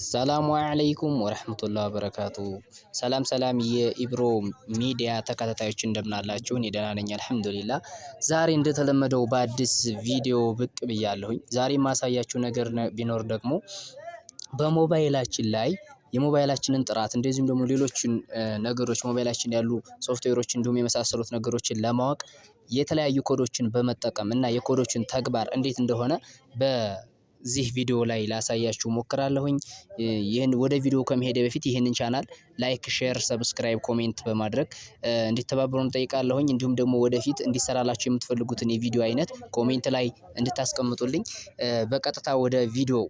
ሰላሙ አለይኩም ወራህመቱላሂ ወበረካቱ። ሰላም የኢብሮ ሚዲያ ተከታታዮች እንደምናላችሁ፣ እኔ ደህና ነኝ አልሐምዱሊላህ። ዛሬ እንደተለመደው በአዲስ ቪዲዮ ብቅ ብያለሁኝ። ዛሬ ማሳያችሁ ነገር ቢኖር ደግሞ በሞባይላችን ላይ የሞባይላችንን ጥራት እንደዚሁም ደግሞ ሌሎችን ነገሮች ሞባይላችን ያሉ ሶፍትዌሮች እንዲሁም የመሳሰሉት ነገሮችን ለማወቅ የተለያዩ ኮዶችን በመጠቀም እና የኮዶችን ተግባር እንዴት እንደሆነ በዚህ ቪዲዮ ላይ ላሳያችሁ ሞክራለሁኝ። ይሄን ወደ ቪዲዮ ከመሄድ በፊት ይሄንን ቻናል ላይክ፣ ሼር፣ ሰብስክራይብ፣ ኮሜንት በማድረግ እንድትተባበሩን ጠይቃለሁኝ። እንዲሁም ደግሞ ወደፊት እንዲሰራላችሁ የምትፈልጉትን የቪዲዮ አይነት ኮሜንት ላይ እንድታስቀምጡልኝ። በቀጥታ ወደ ቪዲዮ